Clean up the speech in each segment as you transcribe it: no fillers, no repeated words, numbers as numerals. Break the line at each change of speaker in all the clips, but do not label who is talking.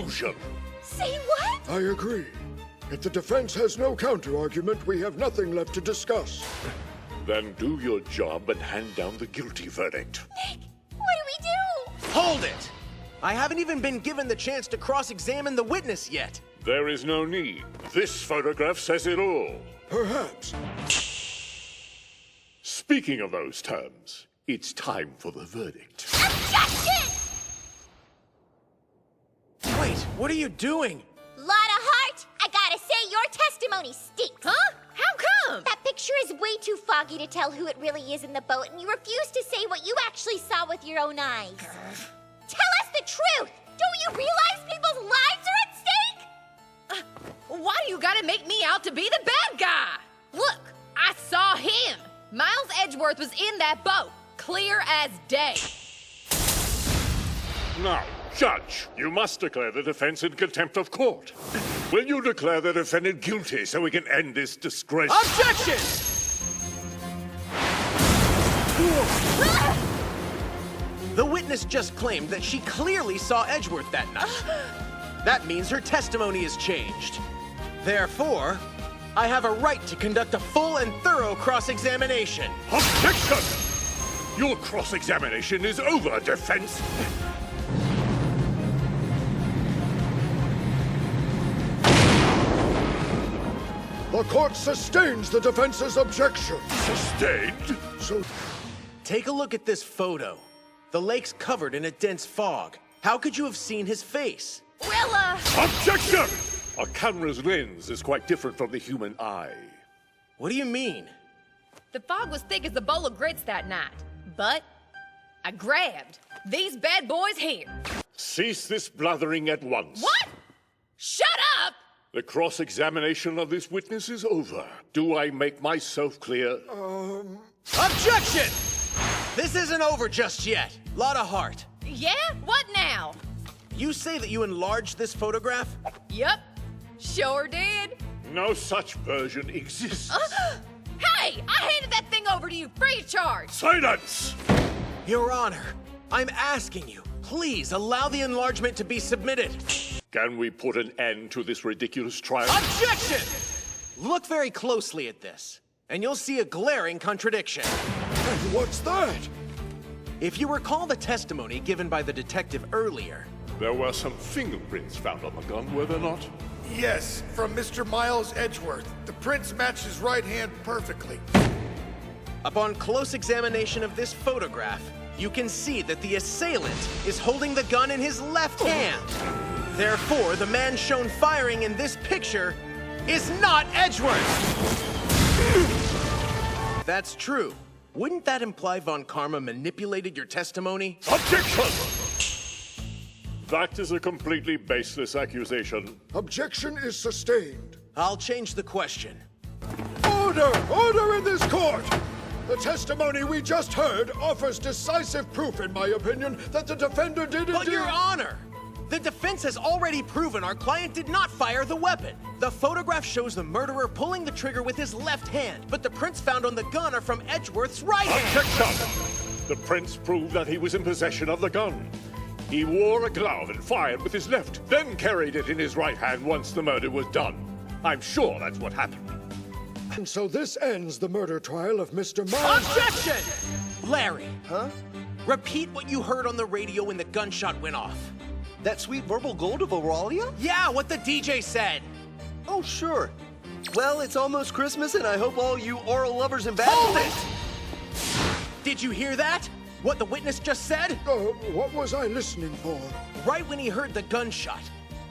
conclusion.
Say what?
I agree. If the defense has no counter-argument, we have nothing left to discuss.
Then do your job and hand down the guilty verdict.
Nick, what do we do?
Hold it! I haven't even been given the chance to cross-examine the witness yet.
There is no need. This photograph says it all.
Perhaps.
Speaking of those terms, it's time for the verdict.
Objection!
Wait, what are you doing?
Lot of heart, I gotta say your testimony stinks.
Huh? How come?
That picture is way too foggy to tell who it really is in the boat, and you refuse to say what you actually saw with your own eyes. Tell us the truth! Don't you realize people's lives are at stake?
Why do you gotta make me out to be the bad guy? Look, I saw him. Miles Edgeworth was in that boat, clear as day.
Now, Judge, you must declare the defense in contempt of court. Will you declare the defendant guilty so we can end this disgrace?
Objection! The witness just claimed that she clearly saw Edgeworth that night. That means her testimony is changed. Therefore, I have a right to conduct a full and thorough cross-examination.
Objection! Your cross-examination is over, defense.
The court sustains the defense's objection.
Sustained?
So,
Take a look at this photo. The lake's covered in a dense fog. How could you have seen his face?
Well,
Objection! A camera's lens is quite different from the human eye.
What do you mean?
the fog was thick as a bowl of grits that night. But I grabbed these bad boys here.
Cease this blathering at once.
What? Shut up!
The cross-examination of this witness is over. Do I make myself clear?
Objection! This isn't over just yet. Lot of heart.
Yeah? What now?
You say that you enlarged this photograph?
Yup. Sure did.
No such version exists.
Hey! I handed that thing over to you free of charge!
Silence!
Your Honor, I'm asking you, please allow the enlargement to be submitted.
Can we put an end to this ridiculous trial?
Objection! Look very closely at this, and you'll see a glaring contradiction.
And what's that?
If you recall the testimony given by the detective earlier,
There were some fingerprints found on the gun, were there not?
Yes, from Mr. Miles Edgeworth. The prints match his right hand perfectly.
upon close examination of this photograph, you can see that the assailant is holding the gun in his left hand. Therefore, the man shown firing in this picture is not Edgeworth. If that's true, wouldn't that imply Von Karma manipulated your testimony?
Objection! That is a completely baseless accusation.
Objection is sustained.
I'll change the question.
Order! Order in this court! The testimony we just heard offers decisive proof, in my opinion, that the defender did
But
indeed...
Your Honor, the defense has already proven our client did not fire the weapon. The photograph shows the murderer pulling the trigger with his left hand, but the prints found on the gun are from Edgeworth's right hand.
Objection! The prints prove that he was in possession of the gun. He wore a glove and fired with his left, then carried it in his right hand once the murder was done. I'm sure that's what happened.
And so this ends the murder trial of Mr. Miles...
Objection! Larry. Huh? Repeat what you heard on the radio when the gunshot went off.
That sweet verbal gold of Auralia?
Yeah, what the DJ said.
Oh, sure. Well, it's almost Christmas, and I hope all you oral lovers and bad
Hold
boys...
it! Did you hear that? What the witness just said?
What was I listening for?
Right when he heard the gunshot,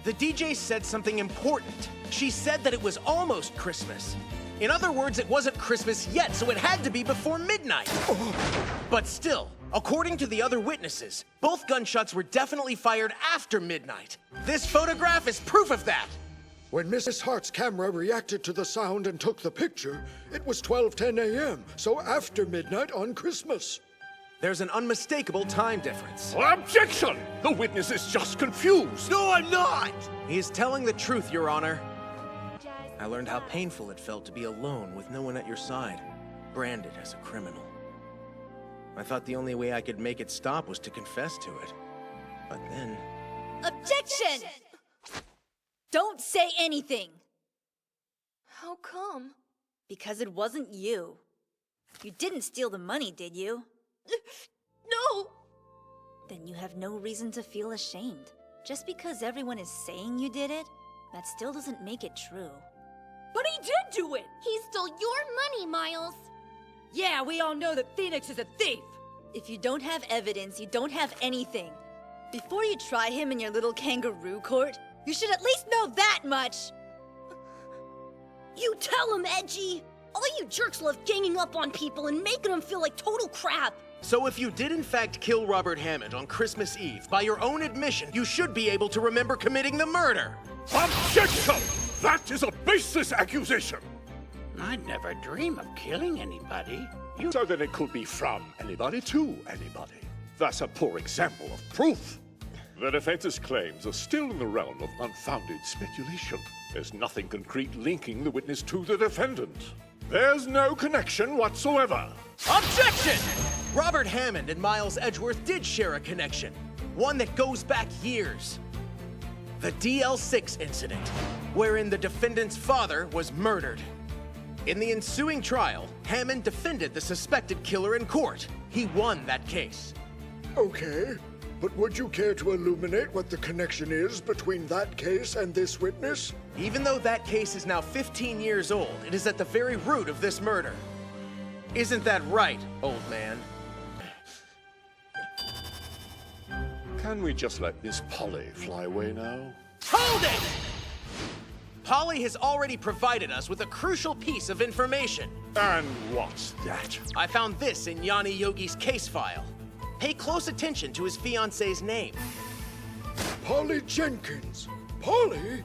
the DJ said something important. She said that it was almost Christmas. In other words, it wasn't Christmas yet, so it had to be before midnight. But still, according to the other witnesses, both gunshots were definitely fired after midnight. This photograph is proof of that.
When Mrs. Hart's camera reacted to the sound and took the picture, it was 12:10 a.m., so after midnight on Christmas.
There's an unmistakable time difference.
Objection! The witness is just confused.
No, I'm not! He is telling the truth, Your Honor. I learned how painful it felt to be alone with no one at your side, branded as a criminal. I thought the only way I could make it stop was to confess to it. But then...
Objection!
Don't say anything!
How come?
Because it wasn't you. You didn't steal the money, did you?
No!
Then you have no reason to feel ashamed. Just because everyone is saying you did it, that still doesn't make it true.
But he did do it!
He stole your money, Miles.
Yeah, we all know that Phoenix is a thief!
If you don't have evidence, you don't have anything. Before you try him in your little kangaroo court, you should at least know that much!
You tell him, Edgy! All you jerks love ganging up on people and making them feel like total crap!
So if you did in fact kill Robert Hammond on Christmas Eve, by your own admission, you should be able to remember committing the murder!
Objection! That is a baseless accusation!
I'd never dream of killing anybody.
So then it could be from anybody to anybody. That's a poor example of proof. The defense's claims are still in the realm of unfounded speculation. There's nothing concrete linking the witness to the defendant. There's no connection whatsoever.
Objection! Robert Hammond and Miles Edgeworth did share a connection, one that goes back years. The DL6 incident, wherein the defendant's father was murdered. In the ensuing trial, Hammond defended the suspected killer in court. He won that case.
Okay, but would you care to illuminate what the connection is between that case and this witness?
Even though that case is now 15 years old, it is at the very root of this murder. Isn't that right, old man?
Can we just let Miss Polly fly away now?
Hold it! Polly has already provided us with a crucial piece of information.
And what's that?
I found this in Yanni Yogi's case file. Pay close attention to his fiancée's name.
Polly Jenkins. Polly?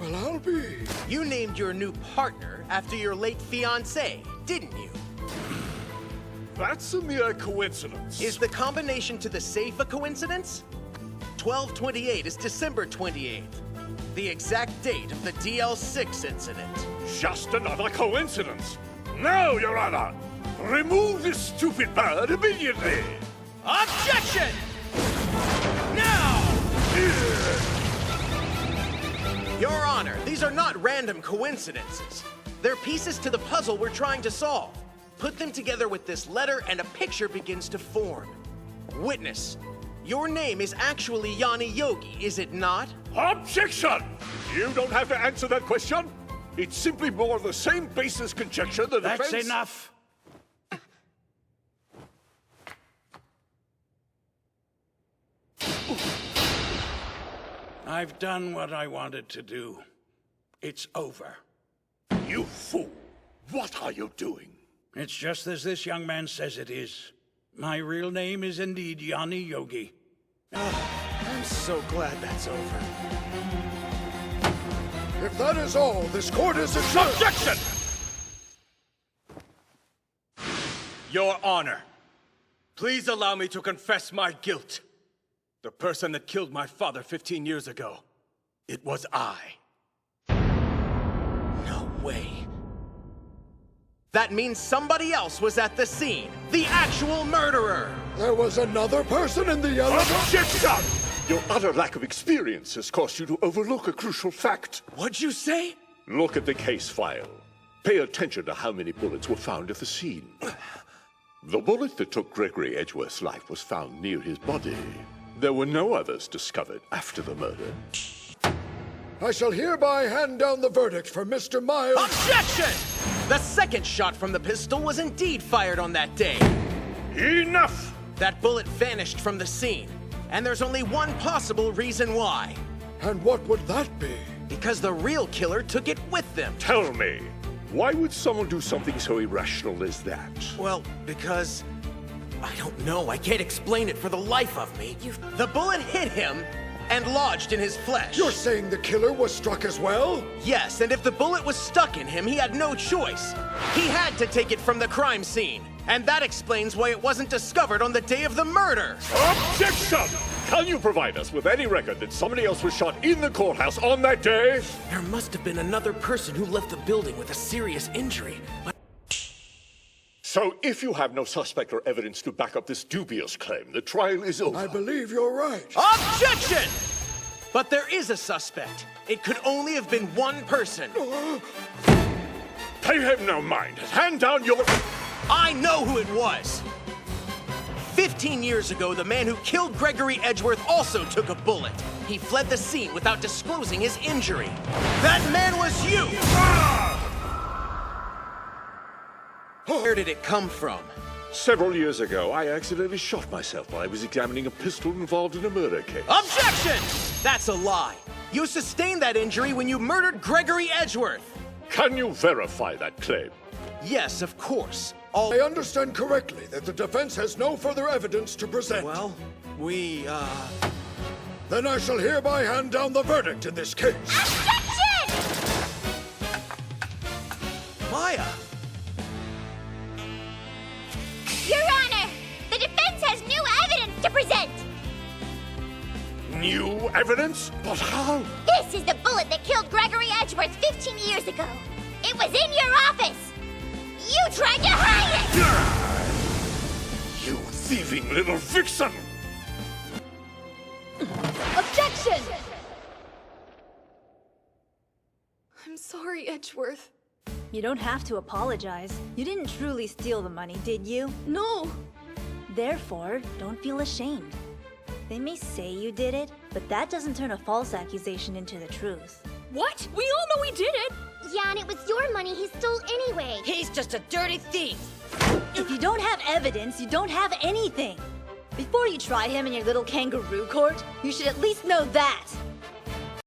Well, I'll be.
You named your new partner after your late fiancé, didn't you?
That's a mere coincidence.
Is the combination to the safe a coincidence? 12/28 is December 28th, the exact date of the DL6 incident.
Just another coincidence. No, Your Honor! Remove this stupid bird immediately!
Objection! Now! Your Honor, these are not random coincidences. They're pieces to the puzzle we're trying to solve. Put them together with this letter and a picture begins to form. Witness, your name is actually Yanni Yogi, is it not?
Objection! You don't have to answer that question. It's simply more of the same baseless conjecture the defense...
That's enough. I've done what I wanted to do. It's over.
You fool! What are you doing?
It's just as this young man says it is. My real name is indeed Yanni Yogi.
I'm so glad that's over.
If that is all, this court is adjourned.
Objection!
Your Honor, please allow me to confess my guilt. The person that killed my father 15 years ago, it was I.
No way. That means somebody else was at the scene. The actual murderer!
There was another person in the yellow...
Objection! Your utter lack of experience has caused you to overlook a crucial fact.
What'd you say?
Look at the case file. Pay attention to how many bullets were found at the scene. The bullet that took Gregory Edgeworth's life was found near his body. There were no others discovered after the murder.
I shall hereby hand down the verdict for Mr. Miles...
Objection! The second shot from the pistol was indeed fired on that day.
Enough!
That bullet vanished from the scene, and there's only one possible reason why.
And what would that be?
Because the real killer took it with them.
Tell me, why would someone do something so irrational as that?
Well, because... I don't know. I can't explain it for the life of me. The bullet hit him and lodged in his flesh.
You're saying the killer was struck as well?
Yes, and if the bullet was stuck in him, he had no choice. He had to take it from the crime scene. And that explains why it wasn't discovered on the day of the murder.
Objection! Can you provide us with any record that somebody else was shot in the courthouse on that day?
There must have been another person who left the building with a serious injury.
So if you have no suspect or evidence to back up this dubious claim, the trial is over.
I believe you're right.
Objection! But there is a suspect. It could only have been one person.
Pay him no mind. Hand down your...
I know who it was. 15 years ago, the man who killed Gregory Edgeworth also took a bullet. He fled the scene without disclosing his injury. That man was you! Where did it come from?
Several years ago, I accidentally shot myself while I was examining a pistol involved in a murder case.
Objection! That's a lie. You sustained that injury when you murdered Gregory Edgeworth.
Can you verify that claim?
Yes, of course.
I understand correctly that the defense has no further evidence to present.
Well,
Then I shall hereby hand down the verdict in this case.
Objection!
Maya!
Your Honor, the defense has new evidence to present.
New evidence? But how?
This is the bullet that killed Gregory Edgeworth 15 years ago. It was in your office. You tried to hide it!
You thieving little vixen!
Objection! I'm sorry, Edgeworth.
You don't have to apologize. You didn't truly steal the money, did you?
No.
Therefore, don't feel ashamed. They may say you did it, but that doesn't turn a false accusation into the truth.
What? We all know he did it.
Yeah, and it was your money he stole anyway.
He's just a dirty thief.
If you don't have evidence, you don't have anything. Before you try him in your little kangaroo court, you should at least know that.